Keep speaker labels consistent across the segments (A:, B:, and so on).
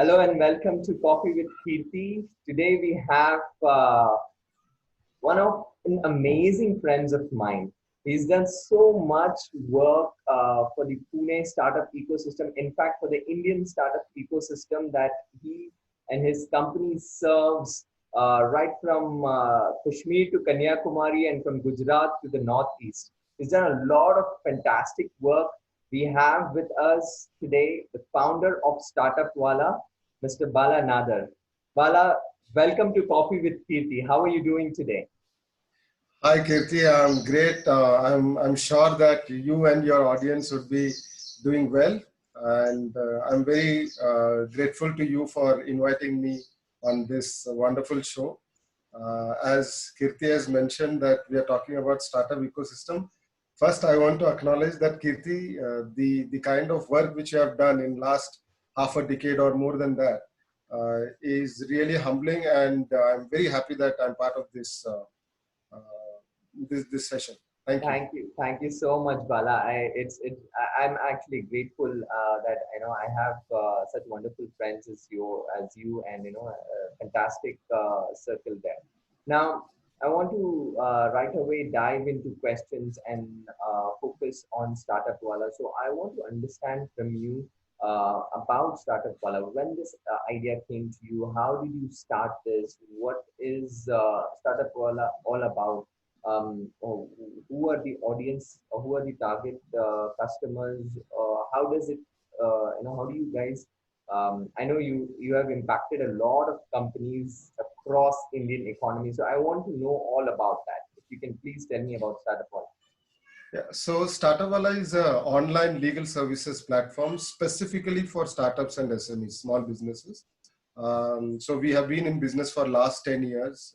A: Hello and welcome to Coffee with Kirti. Today we have one of an amazing friends of mine. He's done so much work for the Pune startup ecosystem. In fact, for the Indian startup ecosystem that he and his company serves right from Kashmir to Kanyakumari and from Gujarat to the Northeast. He's done a lot of fantastic work. We have with us today the founder of Startup Wala, Mr. Bala Nadar. Bala, welcome to Coffee with Kirti. How are you doing today?
B: Hi Kirti, I'm great. I'm sure that you and your audience would be doing well, and I'm very grateful to you for inviting me on this wonderful show. As Kirti has mentioned that we are talking about startup ecosystem. First, I want to acknowledge that Kirti, the kind of work which you have done in last half a decade or more than that is really humbling, and I'm very happy that I'm part of this. This session. Thank you.
A: Thank you so much, Bala. I'm actually grateful that I have such wonderful friends as you, and a fantastic circle there. Now, I want to right away dive into questions and focus on Startup Wala. So I want to understand from you about Startup Wala. When this idea came to you, how did you start this? What is Startup Wala all about? Who are the audience, or who are the target customers? How does it, how do you guys, I know you have impacted a lot of companies across Indian economy. So I want to know all about that. If you can please tell me about Startup Wala.
B: Yeah, so Startup Wala is an online legal services platform specifically for startups and SMEs, small businesses. So we have been in business for last 10 years.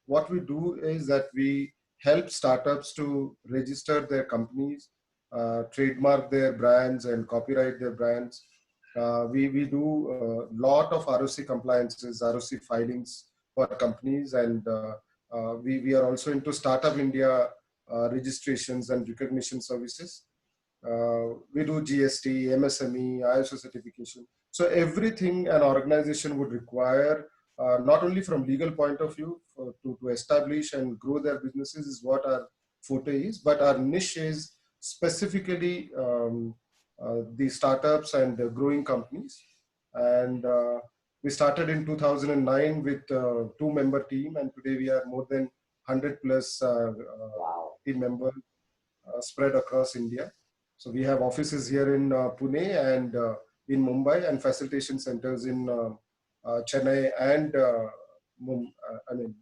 B: What we do is that we help startups to register their companies, trademark their brands and copyright their brands. We do a lot of ROC compliances, ROC filings for companies, and we are also into Startup India registrations and recognition services. We do GST, MSME, ISO certification. So everything an organization would require, not only from legal point of view to establish and grow their businesses is what our forte is, but our niche is specifically the startups and the growing companies. And we started in 2009 with a 2-member team, and today we are more than 100 plus team members spread across India. So we have offices here in Pune and in Mumbai, and facilitation centers in Chennai and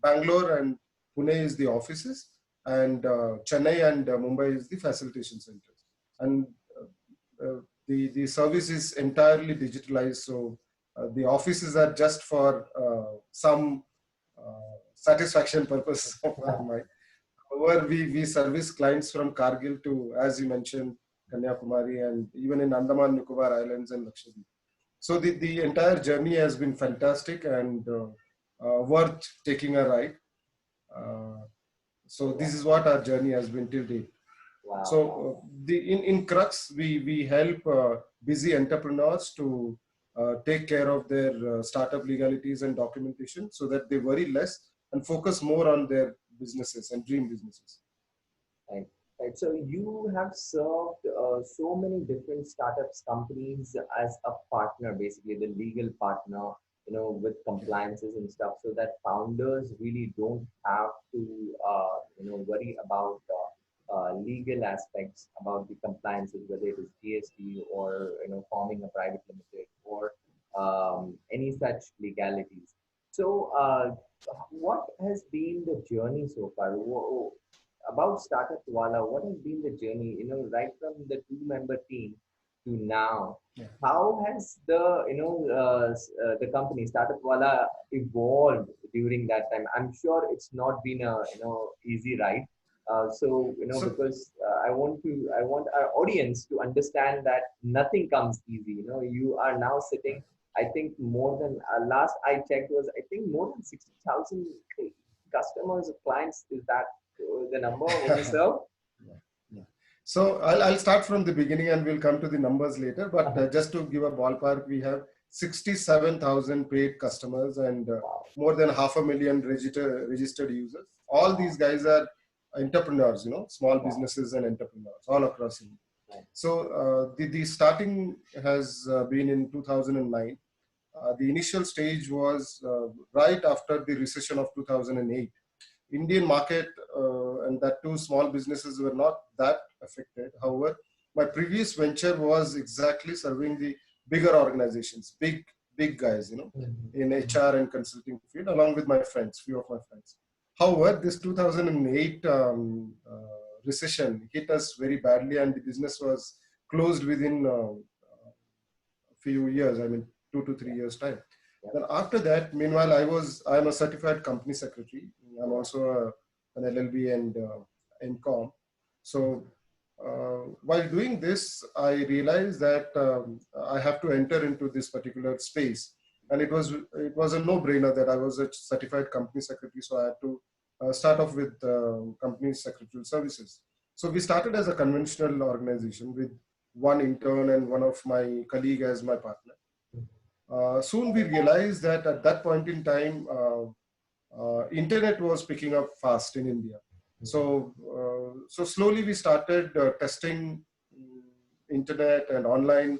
B: Bangalore and Pune is the offices, and Chennai and Mumbai is the facilitation centers. And the service is entirely digitalized. So the offices are just for some satisfaction purpose of our mind. However, we service clients from Kargil to, as you mentioned, Kanyakumari, and even in Andaman Nicobar Islands and Lakshadweep. So the entire journey has been fantastic and worth taking a ride. So this is what our journey has been till date.
A: Wow.
B: So in Crux, we help busy entrepreneurs to take care of their startup legalities and documentation so that they worry less and focus more on their businesses and dream businesses.
A: Right. Right. So you have served so many different startups companies as a partner, basically the legal partner, with compliances and stuff, so that founders really don't have to, worry about legal aspects about the compliances, whether it is GST or forming a private limited or any such legalities. So, what has been the journey so far? About Startup Wala, what has been the journey? Right from the 2-member team to now, how has the company Startup Wala evolved during that time? I'm sure it's not been a easy ride. Because I want our audience to understand that nothing comes easy. You are now sitting. I think more than last I checked was I think more than 60,000 customers or clients. Is that the number when you serve?
B: Yeah. So I'll start from the beginning and we'll come to the numbers later. But just to give a ballpark, we have 67,000 paid customers and
A: Wow.
B: more than 500,000 registered users. All
A: Wow.
B: these guys are entrepreneurs, small
A: Wow.
B: businesses and entrepreneurs all across India.
A: Right.
B: So the starting has been in 2009. The initial stage was right after the recession of 2008. Indian market and that too small businesses were not that affected. However, my previous venture was exactly serving the bigger organizations, big guys, in
A: Mhm.
B: HR and consulting field, along with my friends, few of my friends. However, this 2008 recession hit us very badly, and the business was closed within a few years. I mean, 2 to 3 years time.
A: Yep.
B: Then after that, meanwhile, I'm a certified company secretary. I'm also an LLB and NCOM. So while doing this, I realized that I have to enter into this particular space, and it was a no-brainer that I was a certified company secretary, so I had to start off with company secretarial services. So we started as a conventional organization with one intern and one of my colleague as my partner. Soon we realized that at that point in time, internet was picking up fast in India. So slowly we started testing internet and online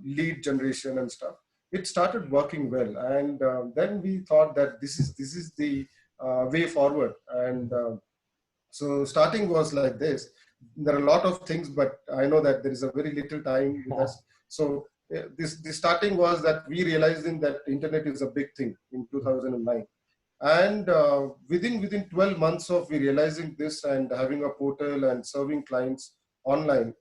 B: lead generation and stuff. It started working well, and then we thought that this is the way forward. And so starting was like this. There are a lot of things, but I know that there is a very little time with us. So the starting was that we realized that internet is a big thing in 2009, and within 12 months of we realizing this and having a portal and serving clients online,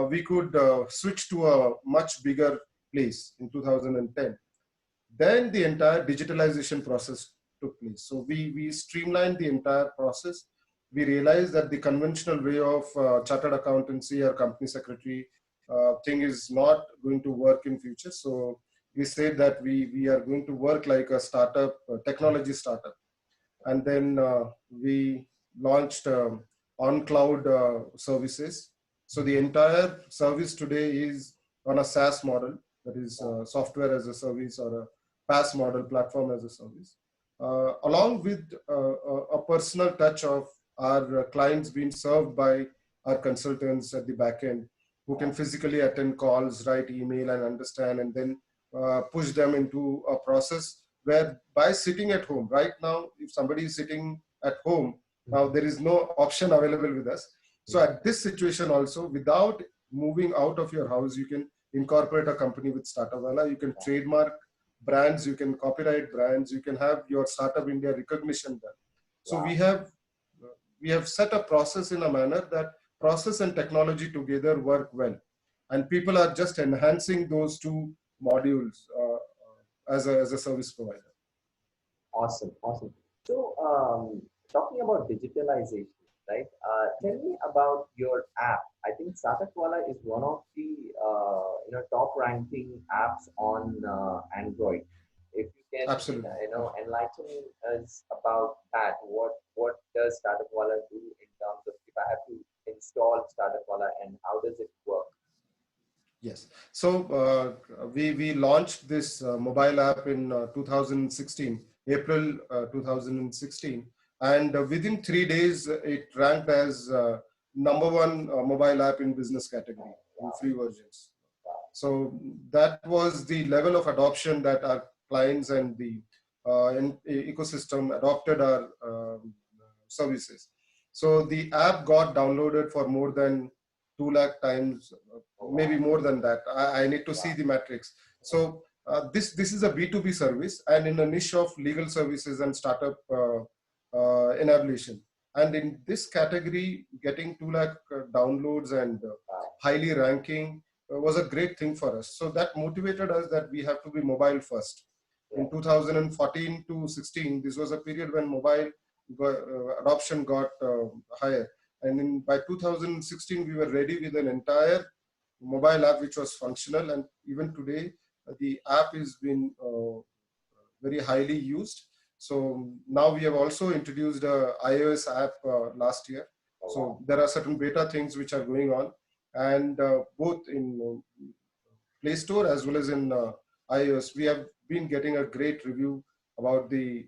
B: we could switch to a much bigger place in 2010. Then the entire digitalization process took place. So we streamlined the entire process. We realized that the conventional way of chartered accountancy or company secretary thing is not going to work in future. So we said that we are going to work like a startup, a technology startup. And then we launched on cloud services. So the entire service today is on a SaaS model, that is software as a service, or a PaaS model, platform as a service, along with a personal touch of our clients being served by our consultants at the back end, who can physically attend calls, write email, and understand, and then push them into a process where by sitting at home, right now, if somebody is sitting at home, now there is no option available with us. So at this situation also, without moving out of your house, you can incorporate a company with Startup Wala. You can trademark brands, you can copyright brands, you can have your Startup India recognition done. So
A: Wow.
B: we have set a process in a manner that process and technology together work well, and people are just enhancing those two modules as a service provider.
A: Awesome, awesome. So, talking about digitalization, right? Tell me about your app. I think Satakwala is one of the top ranking apps on Android. If you can
B: Absolutely.
A: enlighten us about that, what does Satakwala do in terms of if I have to install Satakwala and how does it work?
B: Yes. So we launched this mobile app in 2016, April 2016, and within 3 days it ranked as number one mobile app in business category in
A: Wow,
B: free versions.
A: wow,
B: So that was the level of adoption that our clients and the ecosystem adopted our services. So the app got downloaded for more than 2 lakh times,
A: oh,
B: maybe
A: wow,
B: more than that. I need to see
A: wow.
B: the metrics. So this is a B2B service, and in a niche of legal services and startup enablation. And in this category, getting 2 lakh downloads and
A: Wow.
B: highly ranking was a great thing for us. So that motivated us that we have to be mobile first.
A: Yeah.
B: In 2014 to 16, this was a period when mobile adoption got higher. And by 2016, we were ready with an entire mobile app which was functional. And even today, the app is been very highly used. So now we have also introduced a iOS app last year.
A: Oh, wow.
B: So there are certain beta things which are going on, and both in Play Store as well as in iOS, we have been getting a great review about the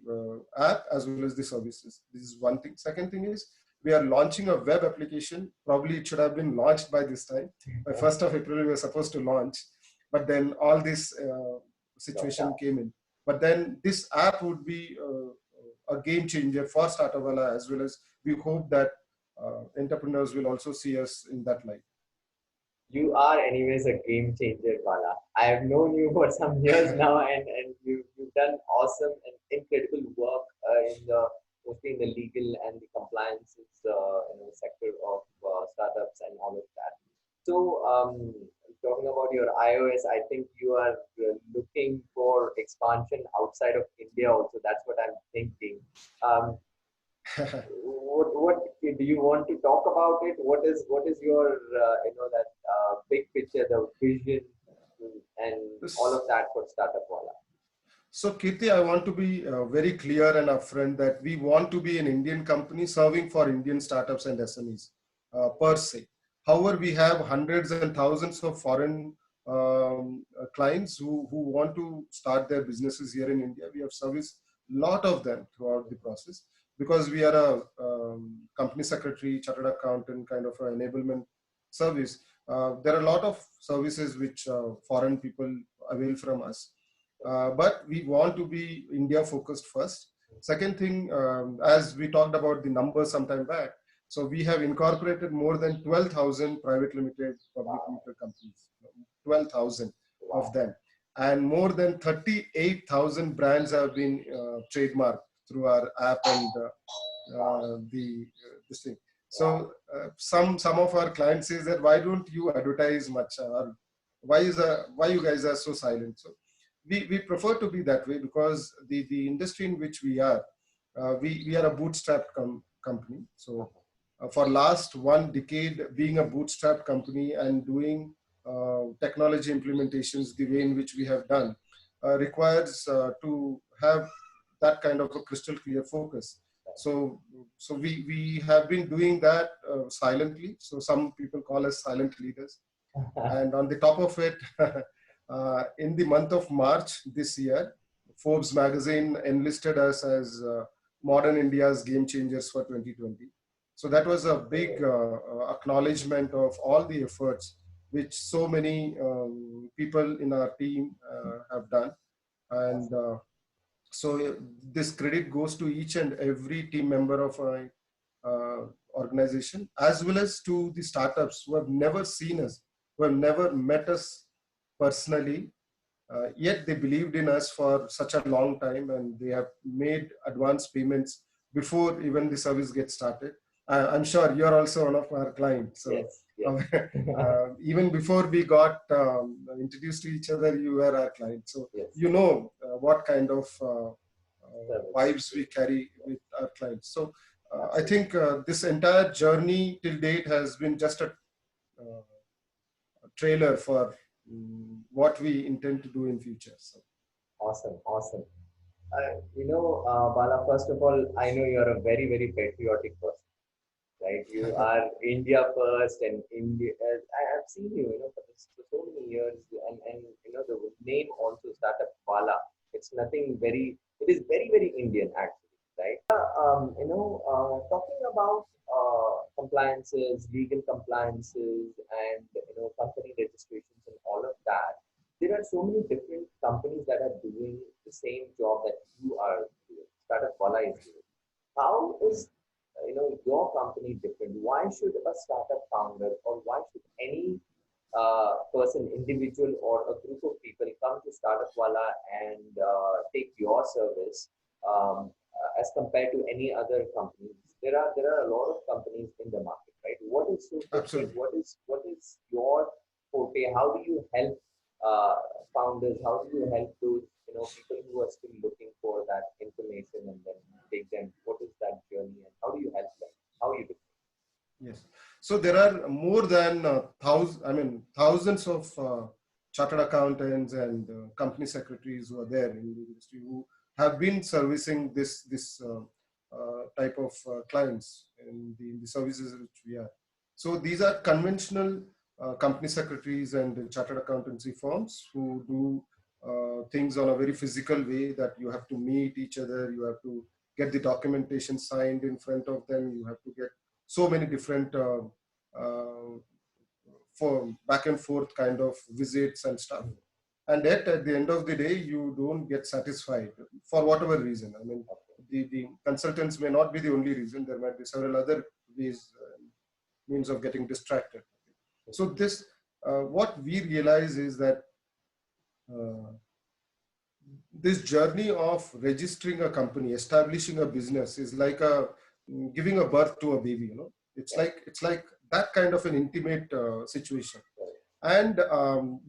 B: app as well as the services. This is one thing. Second thing is we are launching a web application. Probably it should have been launched by this time. By 1st of April, we were supposed to launch, but then all this situation came in. But then this app would be a game changer for Startupwala, as well as we hope that entrepreneurs will also see us in that light.
A: You are anyways a game changer, Bala. I have known you for some years now, and you've done awesome and incredible work in the mostly in the legal and the compliances sector of startups and all of that. So talking about your iOS, I think you are looking for expansion outside of India also. That's what I'm thinking. Um, what do you want to talk about it? What is your that big picture, the vision, and all of that for Startup Wala?
B: So Kirti, I want to be very clear and upfront that we want to be an Indian company serving for Indian startups and SMEs per se. However, we have hundreds and thousands of foreign clients who want to start their businesses here in India. We have serviced a lot of them throughout the process because we are a company secretary, chartered accountant kind of an enablement service. There are a lot of services which foreign people avail from us. But we want to be India focused first. Second thing, as we talked about the numbers sometime back, so we have incorporated more than 12,000 private limited, public limited companies, 12,000 of them. And more than 38,000 brands have been trademarked through our app and this thing. So some of our clients says that why don't you advertise much? Or why you guys are so silent? So we prefer to be that way because the industry in which we are, we are a bootstrapped company. So for last 1 decade, being a bootstrap company and doing technology implementations the way in which we have done requires to have that kind of a crystal clear focus. So we have been doing that silently. So some people call us silent leaders. And on the top of it, in the month of March this year, Forbes magazine enlisted us as modern India's game changers for 2020. So that was a big acknowledgement of all the efforts which so many people in our team have done. And so this credit goes to each and every team member of our organization, as well as to the startups who have never seen us, who have never met us personally, yet they believed in us for such a long time and they have made advance payments before even the service gets started. I'm sure you're also one of our clients. So
A: yes, yes.
B: Even before we got introduced to each other, you were our client. So
A: yes.
B: You know what kind of vibes we carry with our clients. So I think this entire journey till date has been just a trailer for what we intend to do in future. So.
A: Awesome. Bala, first of all, I know you're a very, very patriotic person, right? You are India first, and India. I have seen you, for so many years, and the name also Startup Bala. It's nothing very. It is very, very Indian actually, right? Talking about compliances, legal compliances, and company registrations and all of that. There are so many different companies that are doing the same job that you are doing. Startup Wala is doing. How is your company different? Why should a startup founder, or why should any person, individual, or a group of people come to Startup Wala and take your service as compared to any other companies? There are a lot of companies in the market, right? What is so different? What is your forte? How do you help founders? How do you help those people who are still looking for that information and then take them? What is that journey and how do you help them? How you do?
B: Yes. So there are more than thousands of chartered accountants and company secretaries who are there in the industry who have been servicing this type of clients in the services which we are. So these are conventional company secretaries and chartered accountancy firms who do things on a very physical way, that you have to meet each other, you have to get the documentation signed in front of them, you have to get so many different uh, for back and forth kind of visits and stuff. And yet at the end of the day, you don't get satisfied for whatever reason. I mean, the consultants may not be the only reason. There might be several other ways, means of getting distracted. So this, what we realize is that uh, this journey of registering a company, establishing a business is like a giving a birth to a baby. You know, it's like that kind of an intimate situation. And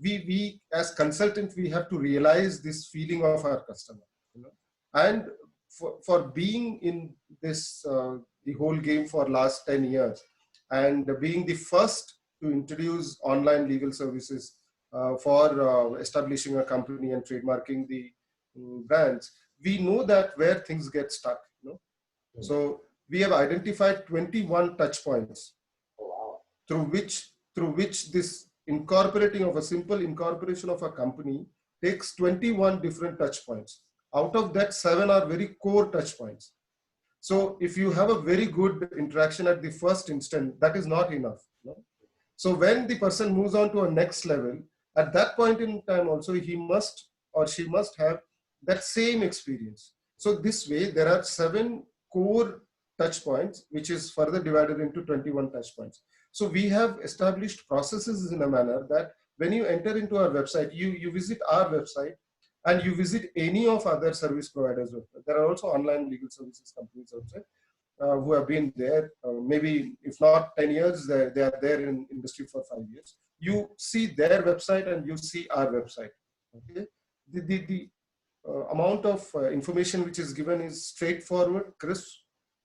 B: we as consultants, we have to realize this feeling of our customer. You know, and for being in this the whole game for last 10 years, and being the first to introduce online legal services for establishing a company and trademarking the brands, we know that where things get stuck. You know, so we have identified 21 touch points through which this incorporating of a simple incorporation of a company takes 21 different touch points. Out of that, 7 are very core touch points. So if you have a very good interaction at the first instant, that is not enough. You know? So when the person moves on to a next level, at that point in time also, he must or she must have that same experience. So this way, there are 7 core touch points, which is further divided into 21 touch points. So we have established processes in a manner that when you enter into our website, you visit our website and you visit any of other service providers. There are also online legal services companies outside who have been there, maybe if not 10 years, they are there in industry for 5 years. You see their website and you see our website. Okay, the amount of information which is given is straightforward, crisp,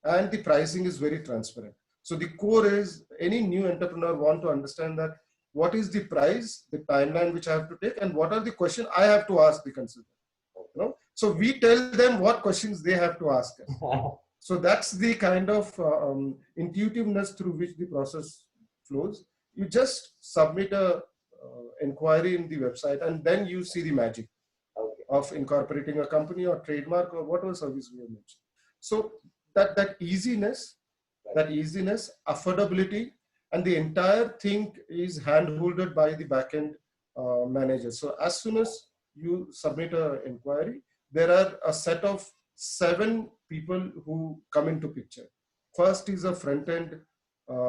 B: and the pricing is very transparent. So the core is any new entrepreneur want to understand that what is the price, the timeline which I have to take, and what are the questions I have to ask the consultant. You know, so we tell them what questions they have to ask us. So that's the kind of intuitiveness through which the process flows. You just submit a inquiry in the website, and then you see the magic of incorporating a company or trademark or whatever service we have mentioned. So that easiness, affordability, and the entire thing is hand-holded by the backend manager. So as soon as you submit an inquiry, there are a set of 7 people who come into picture. First is a front-end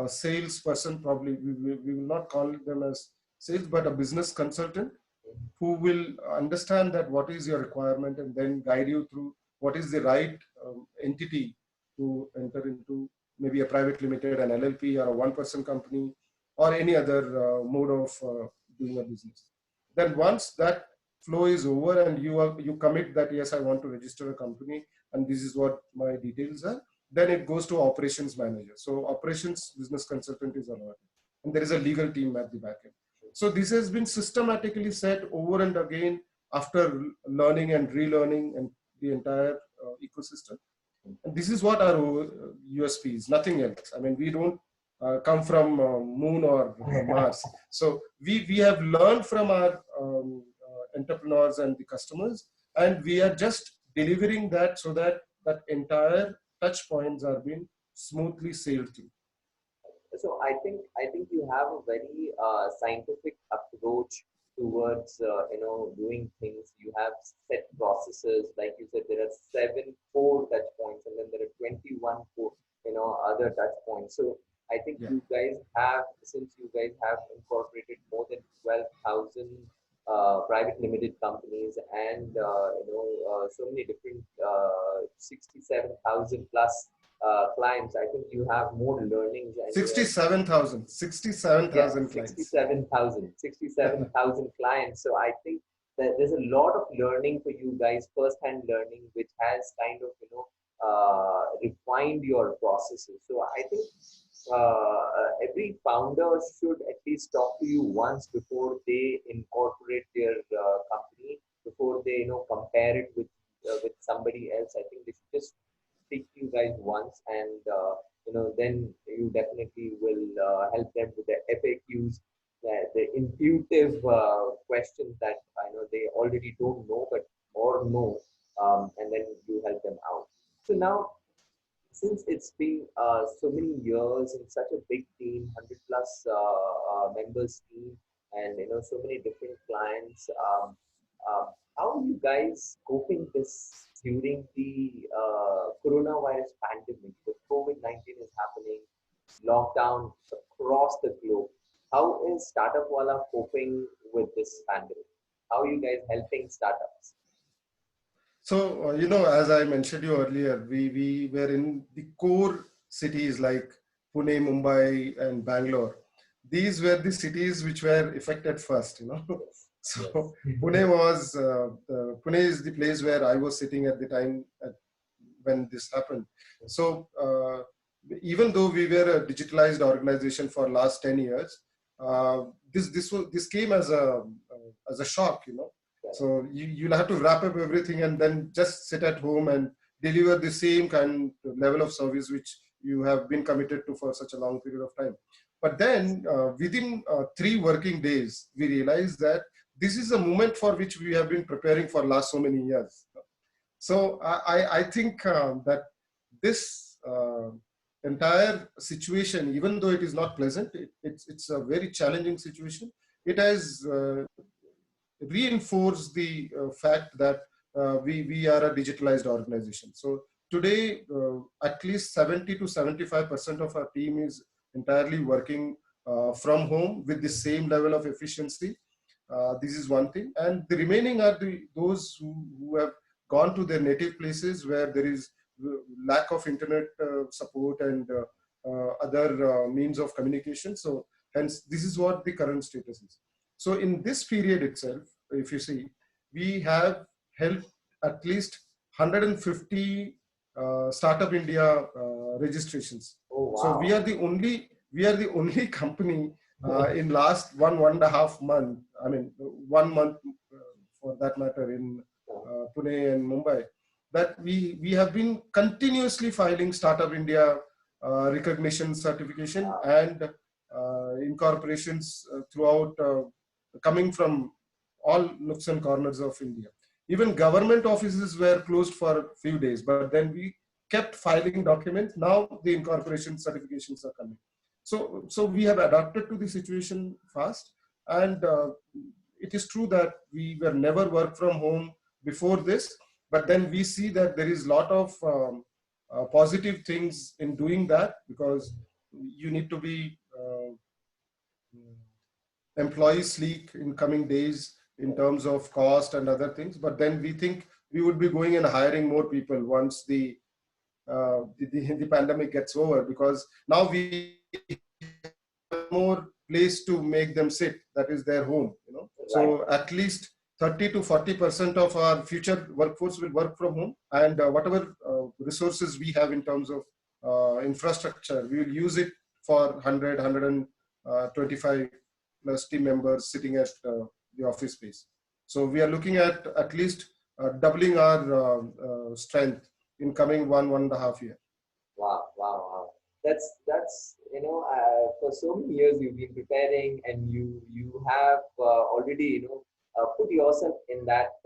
B: salesperson, probably we will not call them as sales, but a business consultant who will understand that what is your requirement and then guide you through what is the right entity to enter into, maybe a private limited, an LLP, or a one-person company, or any other mode of doing a business. Then once that flow is over and you commit that, yes, I want to register a company and this is what my details are, then it goes to operations manager. So operations business consultant is allotted, and there is a legal team at the back end. So this has been systematically set over and again after learning and relearning and the entire ecosystem. And this is what our USP is, nothing else. I mean, we don't come from moon or Mars. So we have learned from our entrepreneurs and the customers, and we are just delivering that so that that entire touch points are being smoothly sailed through.
A: So I think you have a very scientific approach towards doing things. You have set processes, like you said. There are 7 core touch points, and then there are 21 core, other touch points. So I think
B: Yeah.
A: you guys have, since you guys have incorporated more than 12,000 private limited companies, and so many different 67,000 plus clients. I think you have more learnings, and
B: 67,000
A: yeah,
B: clients.
A: 67,000 clients. So I think that there's a lot of learning for you guys, first-hand learning, which has kind of refined your processes. So I think every founder should at least talk to you once before they incorporate their company, before they compare it with somebody else. I think they should just speak to you guys once, and then you definitely will help them with the FAQs, the intuitive questions that I know they already don't know, but or know, and then you help them out. So now, since it's been so many years in such a big team, 100 plus members team, and so many different clients, how are you guys coping this during the coronavirus pandemic? The COVID-19 is happening, lockdown across the globe. How is Startup Wala coping with this pandemic? How are you guys helping startups?
B: So, as I mentioned you earlier, we were in the core cities like Pune, Mumbai, and Bangalore. These were the cities which were affected first.
A: Yes,
B: So,
A: yes.
B: Pune is the place where I was sitting at the time when this happened. So, even though we were a digitalized organization for last 10 years, this came as a shock. So you'll have to wrap up everything and then just sit at home and deliver the same kind of level of service which you have been committed to for such a long period of time. But then within 3 working days, we realized that this is a moment for which we have been preparing for last so many years. So I think that this entire situation, even though it is not pleasant, it's a very challenging situation. It has reinforce the fact that we are a digitalized organization. So today, at least 70 to 75% of our team is entirely working from home with the same level of efficiency. This is one thing. And the remaining are those who have gone to their native places where there is lack of internet support and other means of communication. So hence, this is what the current status is. So in this period itself, if you see, we have helped at least 150 Startup India registrations.
A: Oh
B: So
A: wow.
B: we are the only company in last one and a half month. I mean, 1 month for that matter in Pune and Mumbai, that we have been continuously filing Startup India recognition certification and incorporations throughout, coming from all nooks and corners of India. Even government offices were closed for a few days, but then we kept filing documents. Now the incorporation certifications are coming. So we have adapted to the situation fast, and it is true that we were never work from home before this, but then we see that there is a lot of positive things in doing that, because you need to be employee sleek in coming days in terms of cost and other things. But then we think we would be going and hiring more people once the pandemic gets over, because now we have more place to make them sit, that is their home.
A: Right.
B: So at least 30 to 40% of our future workforce will work from home, and whatever resources we have in terms of infrastructure, we will use it for 125 plus team members sitting at the office space. So we are looking at least doubling our strength in coming one and a half year.
A: Wow, wow, wow. That's for so many years you've been preparing, and you have already put yourself in that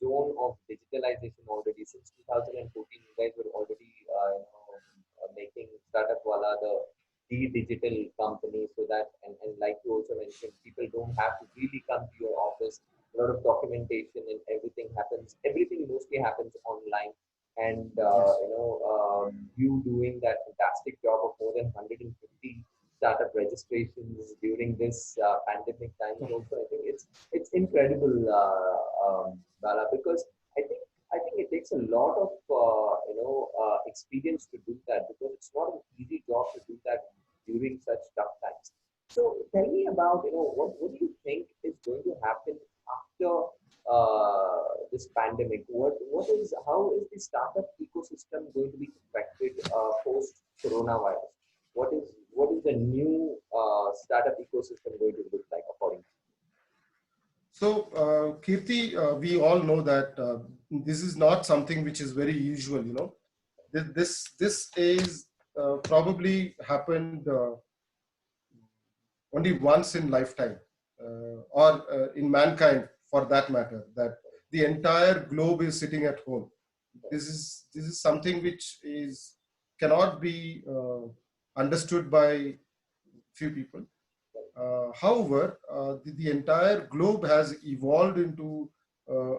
A: zone of digitalization already since 2014. You guys were already making Startup Wala the digital company, so that and like you also mentioned, people don't have to really come to your office. A lot of documentation and everything mostly happens online, and
B: Yes.
A: you doing that fantastic job of more than 150 startup registrations during this pandemic times also. I think it's incredible, Bala, because I think it takes a lot of experience to do that, because it's not an easy job to do that during such tough times. So tell me about what do you think is going to happen after this pandemic? What is how is the startup ecosystem going to be affected post coronavirus? What is the new startup ecosystem going to look like according to
B: So, Kirti, we all know that this is not something which is very usual. This is probably happened only once in lifetime, or in mankind for that matter, that the entire globe is sitting at home. This is something which is cannot be understood by few people. However, the entire globe has evolved into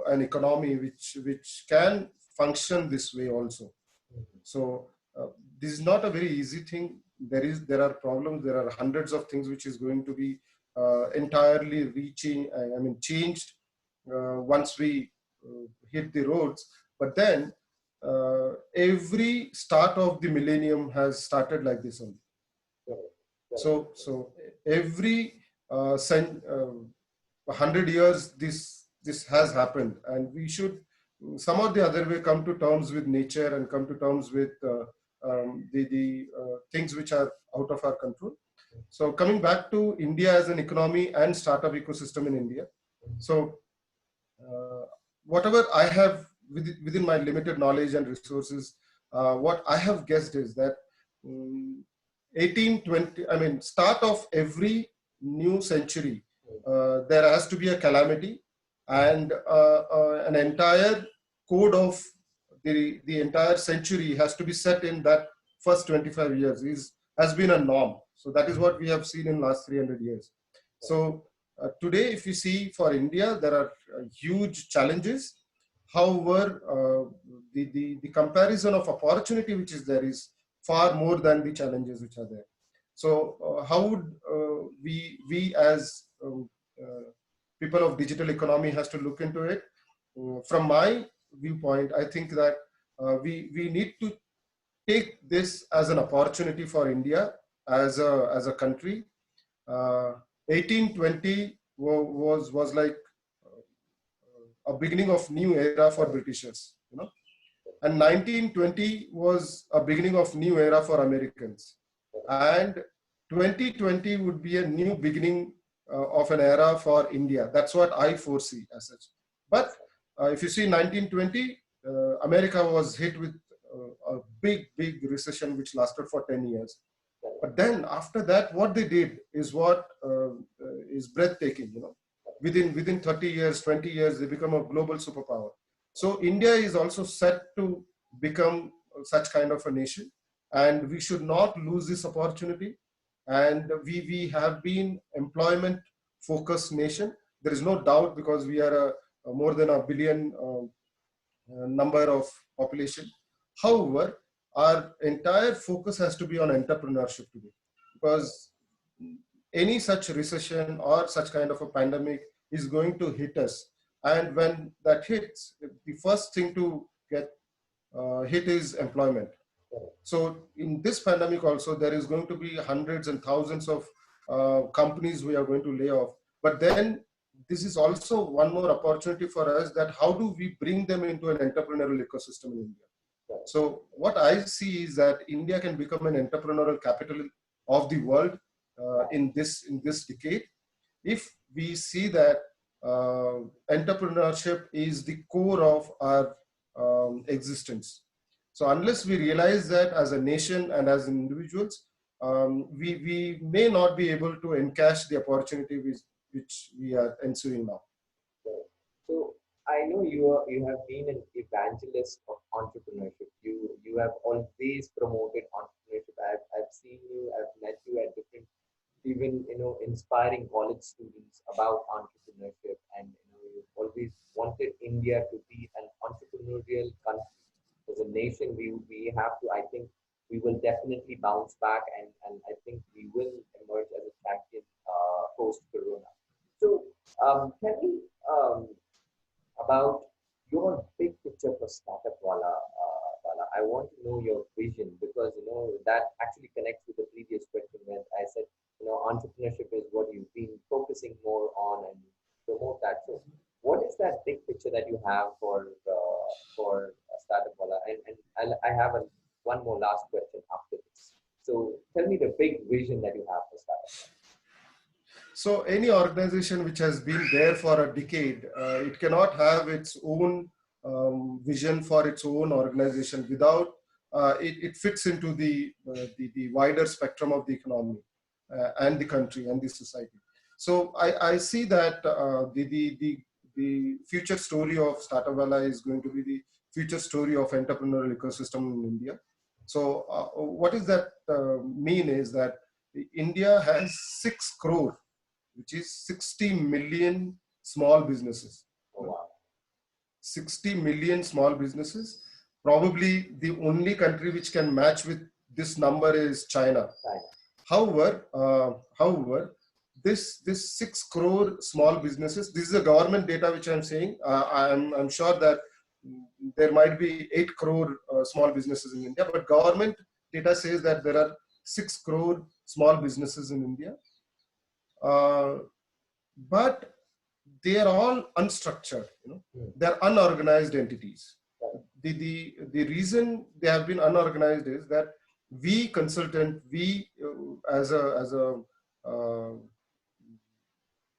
B: an economy which can function this way also. So this is not a very easy thing. There are problems. There are hundreds of things which is going to be entirely reaching. I mean, changed once we hit the roads. But then every start of the millennium has started like this only. So every 100 years this has happened, and we should somehow the other way come to terms with nature and come to terms with the things which are out of our control. So coming back to India as an economy and startup ecosystem in India. So whatever I have within my limited knowledge and resources, what I have guessed is that 1820, I mean, start of every new century, there has to be a calamity, and an entire code of the entire century has to be set in that first 25 years has been a norm. So that is what we have seen in last 300 years. So today, if you see for India, there are huge challenges. However, the comparison of opportunity which is there is far more than the challenges which are there. So how would we as people of digital economy has to look into it? From my viewpoint, I think that we need to take this as an opportunity for India as a country. 1820 was like a beginning of new era for Britishers, you know, and 1920 was a beginning of new era for Americans, and 2020 would be a new beginning of an era for India. That's what I foresee as such. But if you see 1920, America was hit with a big recession which lasted for 10 years. But then after that, what they did is what is breathtaking, you know. Within 30 years, 20 years, they become a global superpower. So India is also set to become such kind of a nation, and we should not lose this opportunity. And we have been employment focused nation. There is no doubt, because we are a more than a billion number of population. However, our entire focus has to be on entrepreneurship today, because any such recession or such kind of a pandemic is going to hit us. And when that hits, the first thing to get hit is employment. So in this pandemic also, there is going to be hundreds and thousands of companies we are going to lay off. But then this is also one more opportunity for us, that how do we bring them into an entrepreneurial ecosystem in India? So what I see is that India can become an entrepreneurial capital of the world in this decade, if we see that entrepreneurship is the core of our existence. So unless we realize that as a nation and as individuals, we may not be able to encash the opportunity which we are ensuing now.
A: So I know you have been an evangelist of entrepreneurship. You have always promoted entrepreneurship. I've seen you. I've met you at different, even inspiring college students about entrepreneurship, and you've always wanted India to be an entrepreneurial country. As a nation, we have to. I think we will definitely bounce back, and I think we will emerge as a champion post Corona. So tell me about your big picture for Startup Wala. Bala. I want to know your vision, because that actually connects with the previous question when I said entrepreneurship is what you've been focusing more on and promote that. So what is that big picture that you have for Startup Wala? And I have one more last question after this. So tell me the big vision that you have for Startup Wala.
B: So any organization which has been there for a decade, it cannot have its own vision for its own organization without it fits into the wider spectrum of the economy. and the country and the society. So I see that the future story of Startup Wala is going to be the future story of entrepreneurial ecosystem in India. So what does that mean is that India has 6 crore, which is 60 million small businesses.
A: Oh, wow.
B: 60 million small businesses. Probably the only country which can match with this number is China. However, this 6 crore small businesses. This is the government data which I'm saying. I'm sure that there might be 8 crore small businesses in India, but government data says that there are 6 crore small businesses in India. But they are all unstructured. They're unorganized entities. The reason they have been unorganized is that we consultant, we as a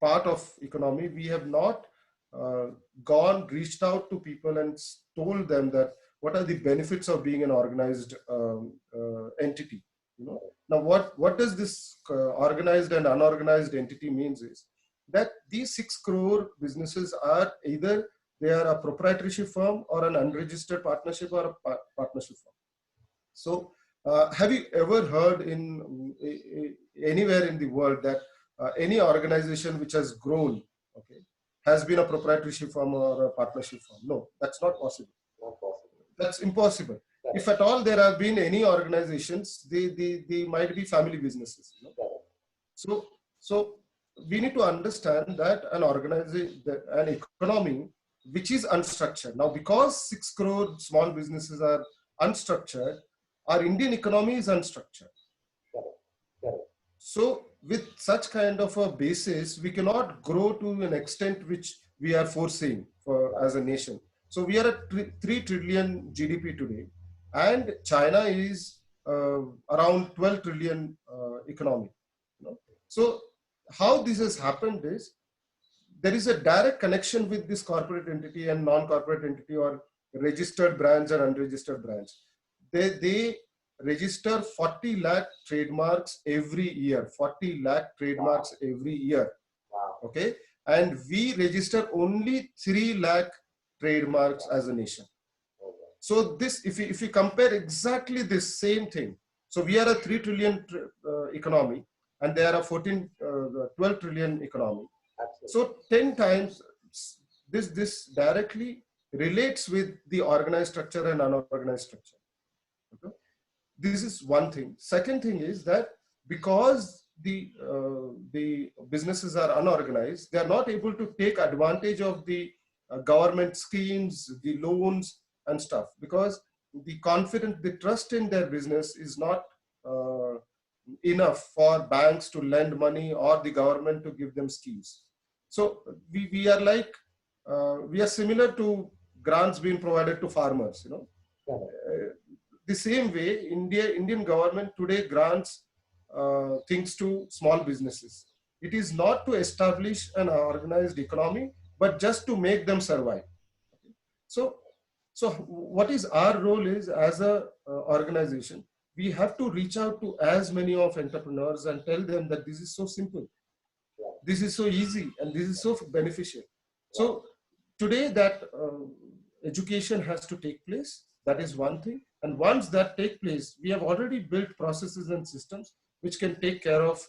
B: part of economy, we have not reached out to people and told them that what are the benefits of being an organized entity. Now what does this organized and unorganized entity means is that these 6 crore businesses are either they are a proprietorship firm or an unregistered partnership or a partnership firm. So have you ever heard in anywhere in the world that any organization which has grown, okay, has been a proprietorship firm or a partnership firm? No, that's not possible.
A: Not possible.
B: That's impossible. If at all there have been any organizations, they might be family businesses. So we need to understand that an economy which is unstructured. Now, because 6 crore small businesses are unstructured, our Indian economy is unstructured. So with such kind of a basis, we cannot grow to an extent which we are foreseeing as a nation. So we are at 3 trillion GDP today, and China is around 12 trillion economy. So how this has happened is there is a direct connection with this corporate entity and non-corporate entity or registered branch and unregistered branch. They register 40 lakh trademarks every year. 40 lakh trademarks every year. Okay, and we register only 3 lakh trademarks as a nation. So this, if we compare exactly this same thing, so we are a 3 trillion economy, and they are a 12 trillion economy. Absolutely. So 10 times this directly relates with the organized structure and unorganized structure. Okay? This is one thing. Second thing is that because the businesses are unorganized, they are not able to take advantage of the government schemes, the loans and stuff, because the trust in their business is not enough for banks to lend money or the government to give them schemes. So we are like we are similar to grants being provided to farmers. The same way Indian government today grants things to small businesses. It is not to establish an organized economy, but just to make them survive. So what is our role is, as a organization, we have to reach out to as many of entrepreneurs and tell them that this is so simple, this is so easy, and this is so beneficial. So today that education has to take place. That is one thing. And once that takes place, we have already built processes and systems which can take care of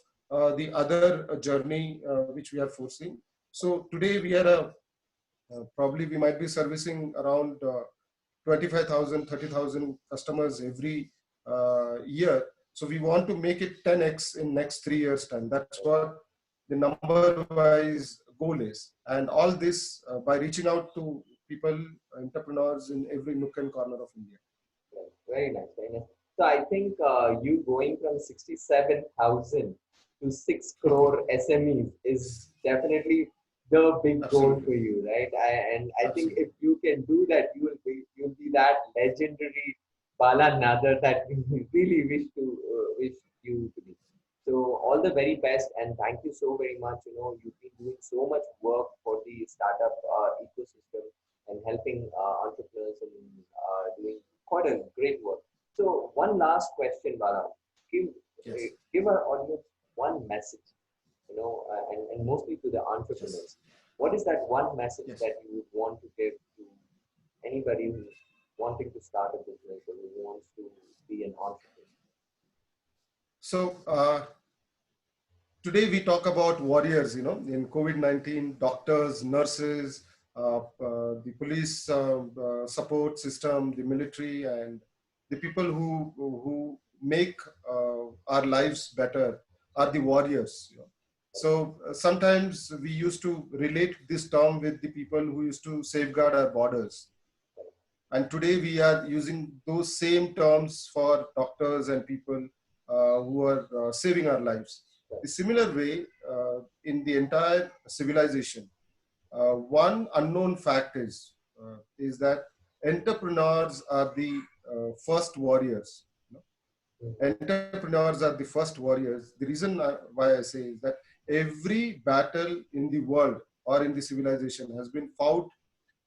B: the other journey which we are foreseeing. So today we are probably we might be servicing around 25,000, 30,000 customers every year. So we want to make it 10x in next 3 years time. That's what the number-wise goal is. And all this by reaching out to people, entrepreneurs in every nook and corner of India.
A: Very nice, very nice. So I think you going from 67,000 to 6 crore SMEs is definitely the big goal for you, right? And I think if you can do that, you'll be that legendary Bala Nadar that we really wish you to be. So all the very best, and thank you so very much. You've been doing so much work for the startup ecosystem and helping entrepreneurs and doing quite a great work. So one last question, Bala. Give our audience one message, and mostly to the
B: Yes.
A: entrepreneurs, what is that one message
B: Yes.
A: that you would want to give to anybody who's wanting to start a business or who wants to be an entrepreneur?
B: So today we talk about warriors, in COVID-19, doctors, nurses, the police support system, the military, and the people who make our lives better are the warriors. So sometimes we used to relate this term with the people who used to safeguard our borders. And today we are using those same terms for doctors and people who are saving our lives. The similar way, in the entire civilization, one unknown fact is that entrepreneurs are the first warriors. Entrepreneurs are the first warriors. The reason why I say is that every battle in the world or in the civilization has been fought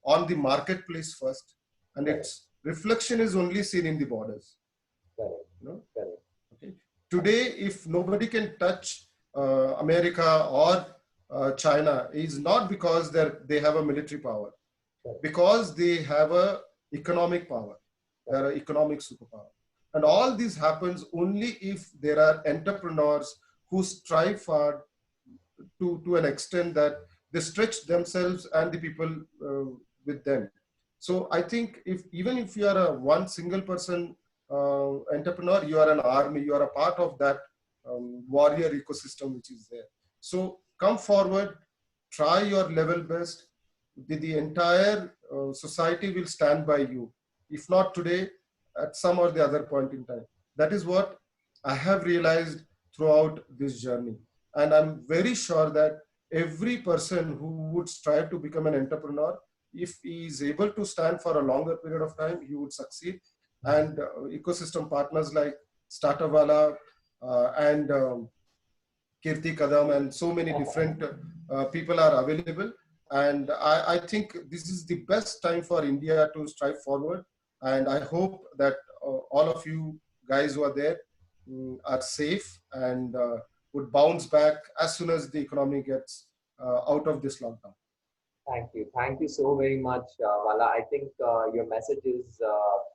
B: on the marketplace first, and
A: Correct,
B: its reflection is only seen in the borders.
A: correct,
B: You know,
A: correct,
B: okay. Today, if nobody can touch America or China, is not because they have a military power,
A: correct,
B: because they have a economic power. They are an economic superpower, and all this happens only if there are entrepreneurs who strive hard to an extent that they stretch themselves and the people with them. So I think if even if you are a one single person entrepreneur, you are an army, you are a part of that warrior ecosystem which is there. So come forward, try your level best. The entire society will stand by you. If not today, at some or the other point in time. That is what I have realized throughout this journey. And I'm very sure that every person who would strive to become an entrepreneur, if he is able to stand for a longer period of time, he would succeed. And ecosystem partners like Startupwala and Kirti Kadam and so many different people are available. And I think this is the best time for India to strive forward. And I hope that all of you guys who are there are safe and would bounce back as soon as the economy gets out of this lockdown.
A: Thank you. Thank you so very much, Vala. I think your message is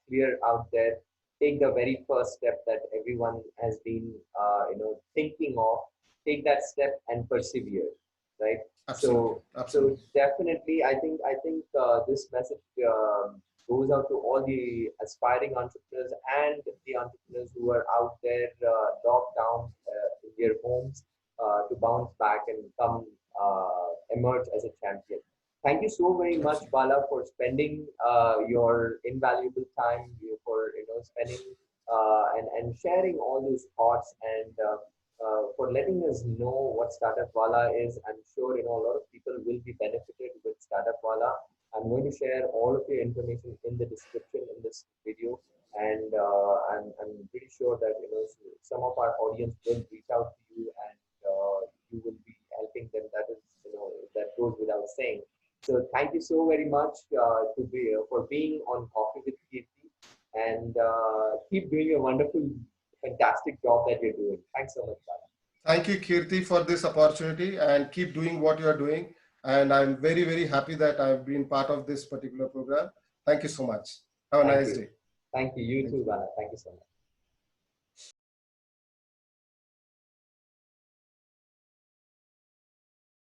A: clear out there. Take the very first step that everyone has been, thinking of. Take that step and persevere, right?
B: Absolutely,
A: So
B: absolutely.
A: definitely, I think this message goes out to all the aspiring entrepreneurs and the entrepreneurs who are out there locked down in their homes to bounce back and come emerge as a champion. Thank you so very much,
B: Absolutely.
A: Bala, for spending your invaluable time, for spending and sharing all those thoughts and for letting us know what Startup Wala is. I'm sure a lot of people will be benefited with Startup Wala. I'm going to share all of your information in the description in this video, and I'm pretty sure that some of our audience will reach out to you and you will be helping them. That is that goes without saying. So thank you so very much for being on Coffee with Kirti, and keep doing a wonderful, fantastic job that you're doing. Thanks so much, Bala.
B: Thank you, Kirti, for this opportunity and keep doing what you are doing. And I'm very, very happy that I've been part of this particular program. Thank you so much. Have a
A: Thank
B: nice
A: you.
B: day.
A: Thank you. You
B: Thank
A: too,
B: you.
A: Bala. Thank you so much.